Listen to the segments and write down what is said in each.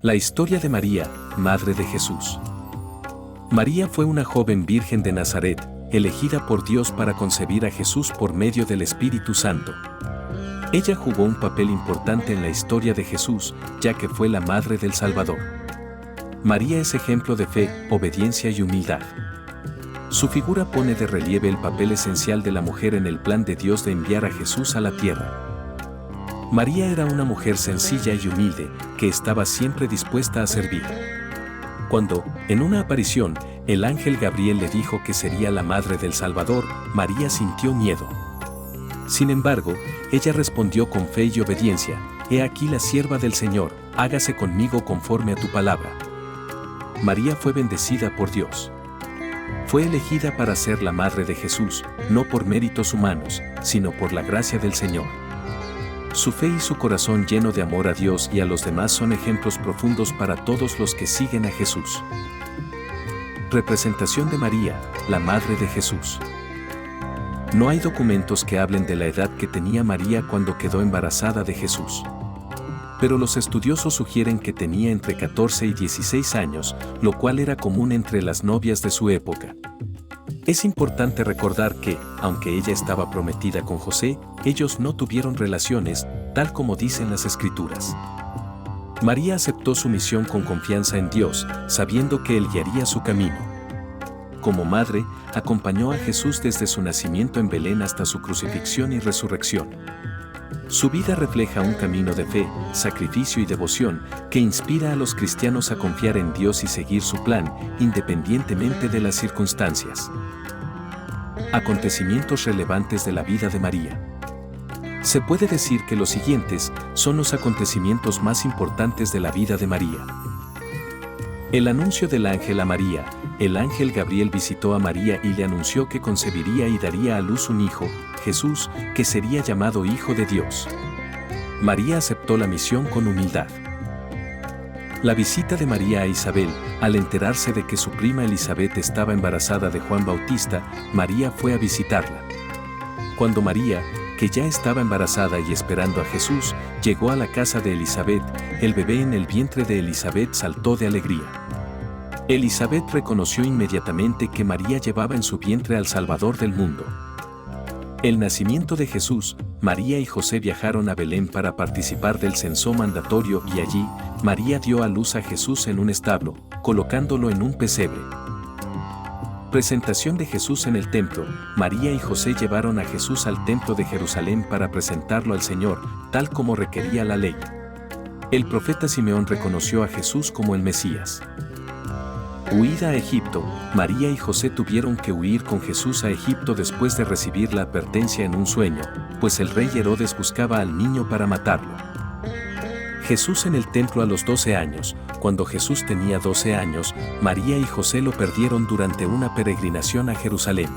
La historia de María, Madre de Jesús. María fue una joven virgen de Nazaret, elegida por Dios para concebir a Jesús por medio del Espíritu Santo. Ella jugó un papel importante en la historia de Jesús, ya que fue la madre del Salvador. María es ejemplo de fe, obediencia y humildad. Su figura pone de relieve el papel esencial de la mujer en el plan de Dios de enviar a Jesús a la tierra. María era una mujer sencilla y humilde, que estaba siempre dispuesta a servir. Cuando, en una aparición, el ángel Gabriel le dijo que sería la madre del Salvador, María sintió miedo. Sin embargo, ella respondió con fe y obediencia: «He aquí la sierva del Señor, hágase conmigo conforme a tu palabra». María fue bendecida por Dios. Fue elegida para ser la madre de Jesús, no por méritos humanos, sino por la gracia del Señor. Su fe y su corazón lleno de amor a Dios y a los demás son ejemplos profundos para todos los que siguen a Jesús. Representación de María, la Madre de Jesús. No hay documentos que hablen de la edad que tenía María cuando quedó embarazada de Jesús. Pero los estudiosos sugieren que tenía entre 14 y 16 años, lo cual era común entre las novias de su época. Es importante recordar que, aunque ella estaba prometida con José, ellos no tuvieron relaciones, tal como dicen las Escrituras. María aceptó su misión con confianza en Dios, sabiendo que Él guiaría su camino. Como madre, acompañó a Jesús desde su nacimiento en Belén hasta su crucifixión y resurrección. Su vida refleja un camino de fe, sacrificio y devoción que inspira a los cristianos a confiar en Dios y seguir su plan, independientemente de las circunstancias. Acontecimientos relevantes de la vida de María. Se puede decir que los siguientes son los acontecimientos más importantes de la vida de María. El anuncio del ángel a María. El ángel Gabriel visitó a María y le anunció que concebiría y daría a luz un hijo, Jesús, que sería llamado Hijo de Dios. María aceptó la misión con humildad. La visita de María a Isabel. Al enterarse de que su prima Elizabeth estaba embarazada de Juan Bautista, María fue a visitarla. Cuando María, que ya estaba embarazada y esperando a Jesús, llegó a la casa de Elizabeth, el bebé en el vientre de Elizabeth saltó de alegría. Elizabeth reconoció inmediatamente que María llevaba en su vientre al Salvador del mundo. El nacimiento de Jesús. María y José viajaron a Belén para participar del censo mandatorio y allí, María dio a luz a Jesús en un establo, colocándolo en un pesebre. Presentación de Jesús en el templo. María y José llevaron a Jesús al templo de Jerusalén para presentarlo al Señor, tal como requería la ley. El profeta Simeón reconoció a Jesús como el Mesías. Huida a Egipto. María y José tuvieron que huir con Jesús a Egipto después de recibir la advertencia en un sueño, pues el rey Herodes buscaba al niño para matarlo. Jesús en el templo a los 12 años. Cuando Jesús tenía 12 años, María y José lo perdieron durante una peregrinación a Jerusalén.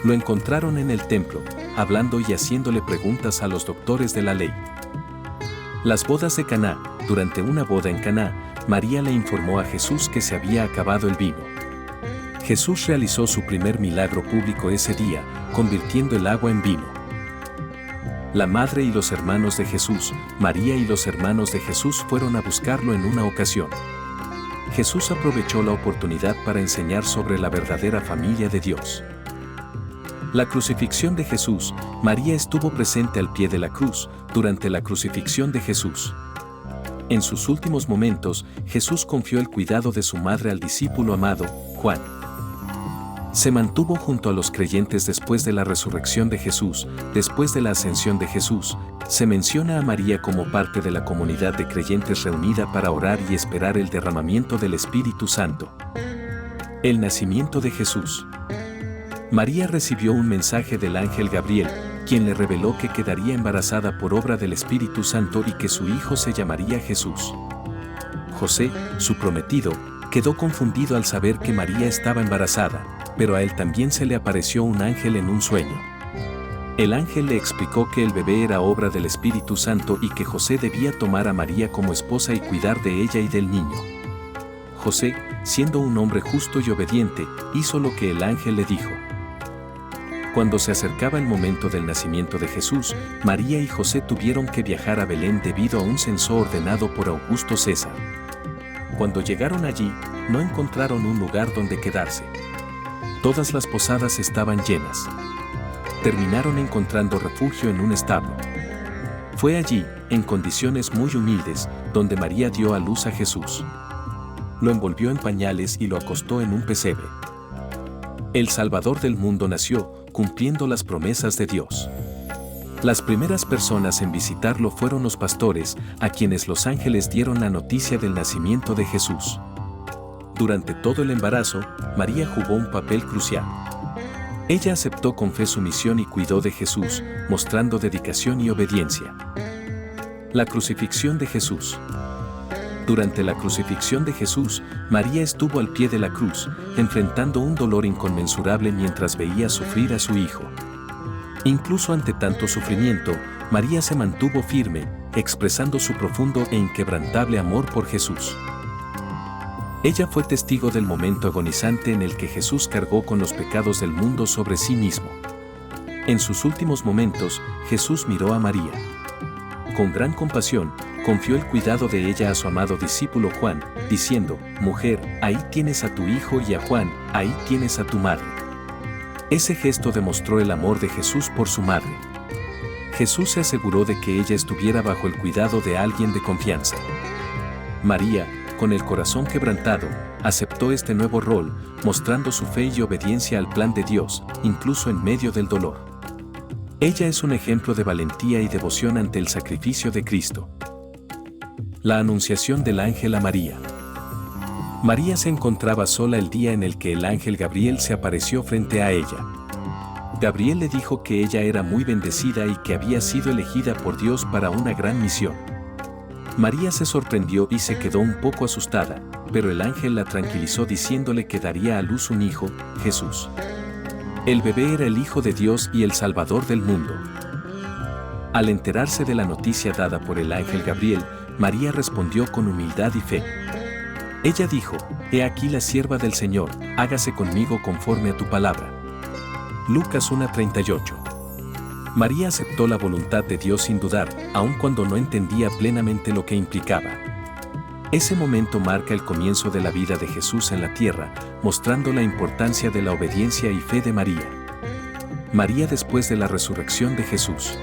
Lo encontraron en el templo, hablando y haciéndole preguntas a los doctores de la ley. Las bodas de Caná. Durante una boda en Caná, María le informó a Jesús que se había acabado el vino. Jesús realizó su primer milagro público ese día, convirtiendo el agua en vino. La madre y los hermanos de Jesús. María y los hermanos de Jesús fueron a buscarlo en una ocasión. Jesús aprovechó la oportunidad para enseñar sobre la verdadera familia de Dios. La crucifixión de Jesús. María estuvo presente al pie de la cruz, durante la crucifixión de Jesús. En sus últimos momentos, Jesús confió el cuidado de su madre al discípulo amado, Juan. Se mantuvo junto a los creyentes después de la resurrección de Jesús. Después de la ascensión de Jesús, se menciona a María como parte de la comunidad de creyentes reunida para orar y esperar el derramamiento del Espíritu Santo. El nacimiento de Jesús. María recibió un mensaje del ángel Gabriel, quien le reveló que quedaría embarazada por obra del Espíritu Santo y que su hijo se llamaría Jesús. José, su prometido, quedó confundido al saber que María estaba embarazada, pero a él también se le apareció un ángel en un sueño. El ángel le explicó que el bebé era obra del Espíritu Santo y que José debía tomar a María como esposa y cuidar de ella y del niño. José, siendo un hombre justo y obediente, hizo lo que el ángel le dijo. Cuando se acercaba el momento del nacimiento de Jesús, María y José tuvieron que viajar a Belén debido a un censo ordenado por Augusto César. Cuando llegaron allí, no encontraron un lugar donde quedarse. Todas las posadas estaban llenas. Terminaron encontrando refugio en un establo. Fue allí, en condiciones muy humildes, donde María dio a luz a Jesús. Lo envolvió en pañales y lo acostó en un pesebre. El Salvador del mundo nació, cumpliendo las promesas de Dios. Las primeras personas en visitarlo fueron los pastores, a quienes los ángeles dieron la noticia del nacimiento de Jesús. Durante todo el embarazo, María jugó un papel crucial. Ella aceptó con fe su misión y cuidó de Jesús, mostrando dedicación y obediencia. La crucifixión de Jesús. Durante la crucifixión de Jesús, María estuvo al pie de la cruz, enfrentando un dolor inconmensurable mientras veía sufrir a su hijo. Incluso ante tanto sufrimiento, María se mantuvo firme, expresando su profundo e inquebrantable amor por Jesús. Ella fue testigo del momento agonizante en el que Jesús cargó con los pecados del mundo sobre sí mismo. En sus últimos momentos, Jesús miró a María. Con gran compasión, confió el cuidado de ella a su amado discípulo Juan, diciendo: «Mujer, ahí tienes a tu hijo», y a Juan: «Ahí tienes a tu madre». Ese gesto demostró el amor de Jesús por su madre. Jesús se aseguró de que ella estuviera bajo el cuidado de alguien de confianza. María, con el corazón quebrantado, aceptó este nuevo rol, mostrando su fe y obediencia al plan de Dios, incluso en medio del dolor. Ella es un ejemplo de valentía y devoción ante el sacrificio de Cristo. La anunciación del ángel a María. María se encontraba sola el día en el que el ángel Gabriel se apareció frente a ella. Gabriel le dijo que ella era muy bendecida y que había sido elegida por Dios para una gran misión. María se sorprendió y se quedó un poco asustada, pero el ángel la tranquilizó diciéndole que daría a luz un hijo, Jesús. El bebé era el Hijo de Dios y el Salvador del mundo. Al enterarse de la noticia dada por el ángel Gabriel, María respondió con humildad y fe. Ella dijo: «He aquí la sierva del Señor, hágase conmigo conforme a tu palabra». Lucas 1:38. María aceptó la voluntad de Dios sin dudar, aun cuando no entendía plenamente lo que implicaba. Ese momento marca el comienzo de la vida de Jesús en la tierra, mostrando la importancia de la obediencia y fe de María. María después de la resurrección de Jesús.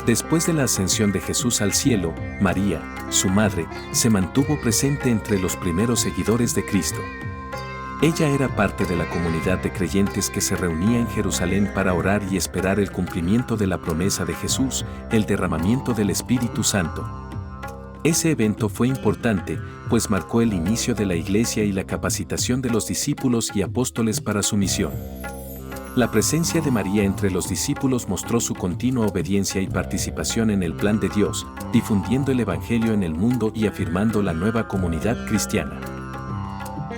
Después de la ascensión de Jesús al cielo, María, su madre, se mantuvo presente entre los primeros seguidores de Cristo. Ella era parte de la comunidad de creyentes que se reunía en Jerusalén para orar y esperar el cumplimiento de la promesa de Jesús, el derramamiento del Espíritu Santo. Ese evento fue importante, pues marcó el inicio de la Iglesia y la capacitación de los discípulos y apóstoles para su misión. La presencia de María entre los discípulos mostró su continua obediencia y participación en el plan de Dios, difundiendo el Evangelio en el mundo y afirmando la nueva comunidad cristiana.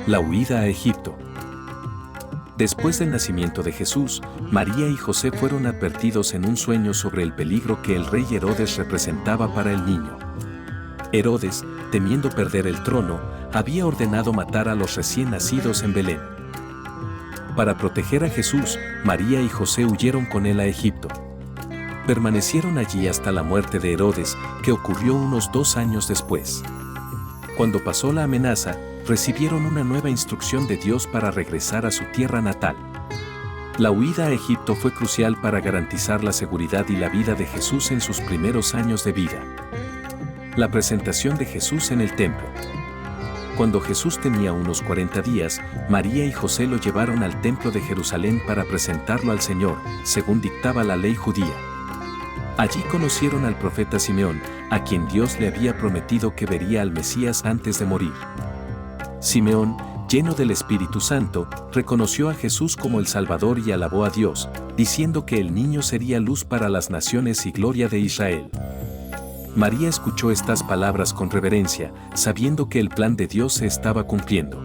La huida a Egipto. Después del nacimiento de Jesús, María y José fueron advertidos en un sueño sobre el peligro que el rey Herodes representaba para el niño. Herodes, temiendo perder el trono, había ordenado matar a los recién nacidos en Belén. Para proteger a Jesús, María y José huyeron con él a Egipto. Permanecieron allí hasta la muerte de Herodes, que ocurrió unos 2 años después. Cuando pasó la amenaza, recibieron una nueva instrucción de Dios para regresar a su tierra natal. La huida a Egipto fue crucial para garantizar la seguridad y la vida de Jesús en sus primeros años de vida. La presentación de Jesús en el templo. Cuando Jesús tenía unos 40 días, María y José lo llevaron al templo de Jerusalén para presentarlo al Señor, según dictaba la ley judía. Allí conocieron al profeta Simeón, a quien Dios le había prometido que vería al Mesías antes de morir. Simeón, lleno del Espíritu Santo, reconoció a Jesús como el Salvador y alabó a Dios, diciendo que el niño sería luz para las naciones y gloria de Israel. María escuchó estas palabras con reverencia, sabiendo que el plan de Dios se estaba cumpliendo.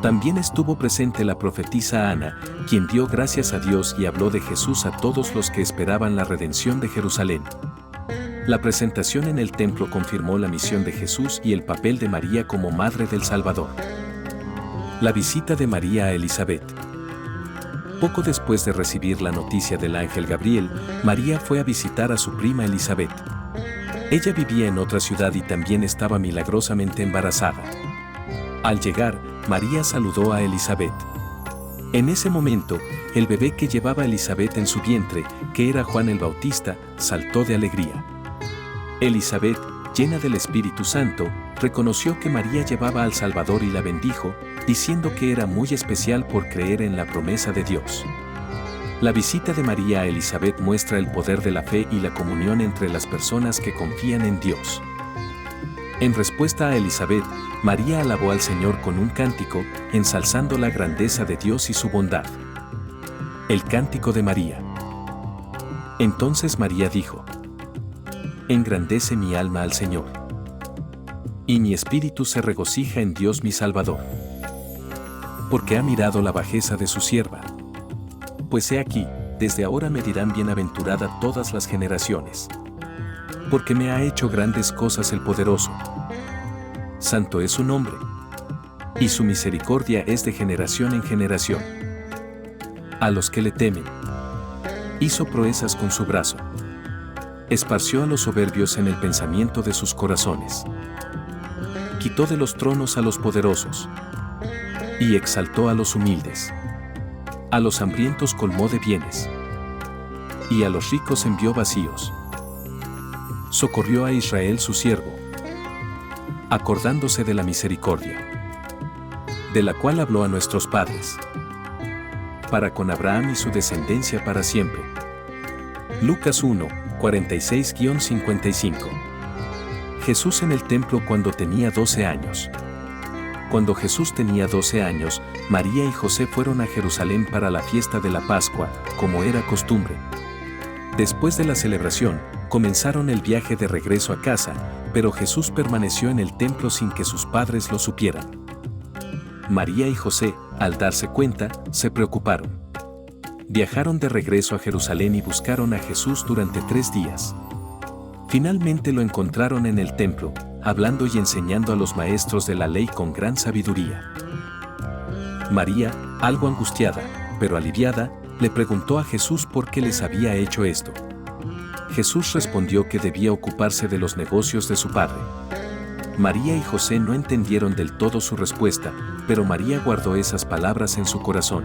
También estuvo presente la profetisa Ana, quien dio gracias a Dios y habló de Jesús a todos los que esperaban la redención de Jerusalén. La presentación en el templo confirmó la misión de Jesús y el papel de María como Madre del Salvador. La visita de María a Elizabeth. Poco después de recibir la noticia del ángel Gabriel, María fue a visitar a su prima Elizabeth. Ella vivía en otra ciudad y también estaba milagrosamente embarazada. Al llegar, María saludó a Elizabeth. En ese momento, el bebé que llevaba Elizabeth en su vientre, que era Juan el Bautista, saltó de alegría. Elizabeth, llena del Espíritu Santo, reconoció que María llevaba al Salvador y la bendijo, diciendo que era muy especial por creer en la promesa de Dios. La visita de María a Elizabeth muestra el poder de la fe y la comunión entre las personas que confían en Dios. En respuesta a Elizabeth, María alabó al Señor con un cántico, ensalzando la grandeza de Dios y su bondad. El cántico de María. Entonces María dijo: Engrandece mi alma al Señor, y mi espíritu se regocija en Dios mi Salvador, porque ha mirado la bajeza de su sierva. Pues he aquí, desde ahora me dirán bienaventurada todas las generaciones, porque me ha hecho grandes cosas el poderoso. Santo es su nombre, y su misericordia es de generación en generación. A los que le temen, hizo proezas con su brazo. Esparció a los soberbios en el pensamiento de sus corazones. Quitó de los tronos a los poderosos, y exaltó a los humildes. A los hambrientos colmó de bienes, y a los ricos envió vacíos. Socorrió a Israel su siervo, acordándose de la misericordia, de la cual habló a nuestros padres, para con Abraham y su descendencia para siempre. Lucas 1, 46-55. Jesús en el templo cuando tenía 12 años. Cuando Jesús tenía 12 años, María y José fueron a Jerusalén para la fiesta de la Pascua, como era costumbre. Después de la celebración, comenzaron el viaje de regreso a casa, pero Jesús permaneció en el templo sin que sus padres lo supieran. María y José, al darse cuenta, se preocuparon. Viajaron de regreso a Jerusalén y buscaron a Jesús durante 3 días. Finalmente lo encontraron en el templo, hablando y enseñando a los maestros de la ley con gran sabiduría. María, algo angustiada, pero aliviada, le preguntó a Jesús por qué les había hecho esto. Jesús respondió que debía ocuparse de los negocios de su padre. María y José no entendieron del todo su respuesta, pero María guardó esas palabras en su corazón.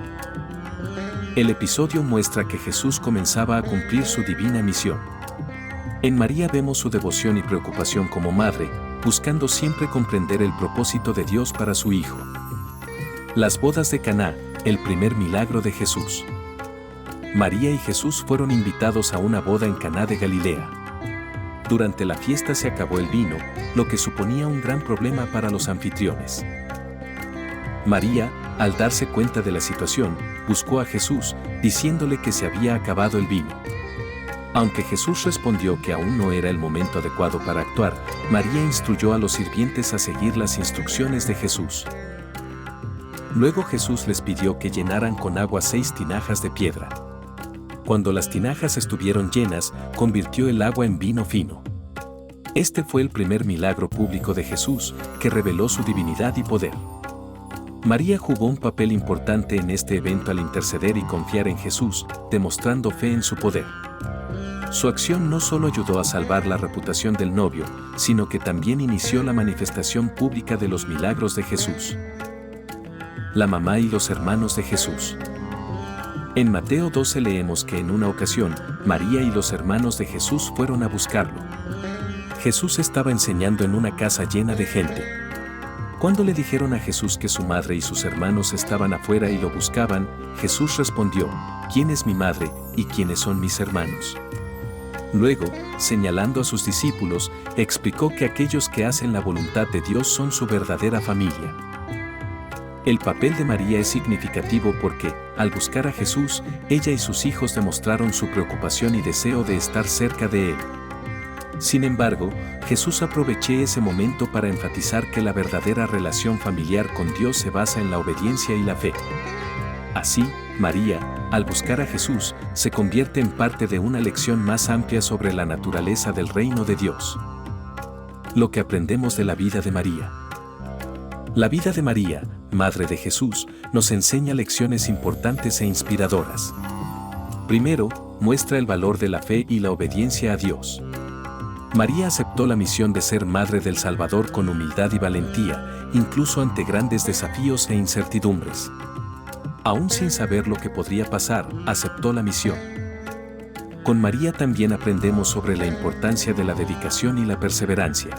El episodio muestra que Jesús comenzaba a cumplir su divina misión. En María vemos su devoción y preocupación como madre, buscando siempre comprender el propósito de Dios para su Hijo. Las bodas de Caná, el primer milagro de Jesús. María y Jesús fueron invitados a una boda en Caná de Galilea. Durante la fiesta se acabó el vino, lo que suponía un gran problema para los anfitriones. María, al darse cuenta de la situación, buscó a Jesús, diciéndole que se había acabado el vino. Aunque Jesús respondió que aún no era el momento adecuado para actuar, María instruyó a los sirvientes a seguir las instrucciones de Jesús. Luego Jesús les pidió que llenaran con agua 6 tinajas de piedra. Cuando las tinajas estuvieron llenas, convirtió el agua en vino fino. Este fue el primer milagro público de Jesús, que reveló su divinidad y poder. María jugó un papel importante en este evento al interceder y confiar en Jesús, demostrando fe en su poder. Su acción no solo ayudó a salvar la reputación del novio, sino que también inició la manifestación pública de los milagros de Jesús. La mamá y los hermanos de Jesús. En Mateo 12 leemos que en una ocasión, María y los hermanos de Jesús fueron a buscarlo. Jesús estaba enseñando en una casa llena de gente. Cuando le dijeron a Jesús que su madre y sus hermanos estaban afuera y lo buscaban, Jesús respondió: ¿Quién es mi madre y quiénes son mis hermanos? Luego, señalando a sus discípulos, explicó que aquellos que hacen la voluntad de Dios son su verdadera familia. El papel de María es significativo porque, al buscar a Jesús, ella y sus hijos demostraron su preocupación y deseo de estar cerca de Él. Sin embargo, Jesús aprovechó ese momento para enfatizar que la verdadera relación familiar con Dios se basa en la obediencia y la fe. Así, María, al buscar a Jesús, se convierte en parte de una lección más amplia sobre la naturaleza del reino de Dios. Lo que aprendemos de la vida de María. La vida de María, Madre de Jesús, nos enseña lecciones importantes e inspiradoras. Primero, muestra el valor de la fe y la obediencia a Dios. María aceptó la misión de ser madre del Salvador con humildad y valentía, incluso ante grandes desafíos e incertidumbres. Aún sin saber lo que podría pasar, aceptó la misión. Con María también aprendemos sobre la importancia de la dedicación y la perseverancia.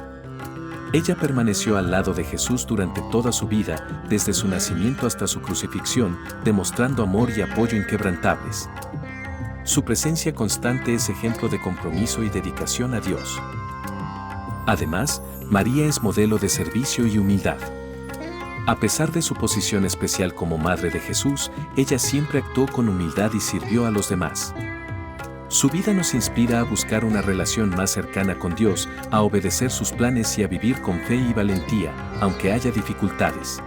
Ella permaneció al lado de Jesús durante toda su vida, desde su nacimiento hasta su crucifixión, demostrando amor y apoyo inquebrantables. Su presencia constante es ejemplo de compromiso y dedicación a Dios. Además, María es modelo de servicio y humildad. A pesar de su posición especial como Madre de Jesús, ella siempre actuó con humildad y sirvió a los demás. Su vida nos inspira a buscar una relación más cercana con Dios, a obedecer sus planes y a vivir con fe y valentía, aunque haya dificultades.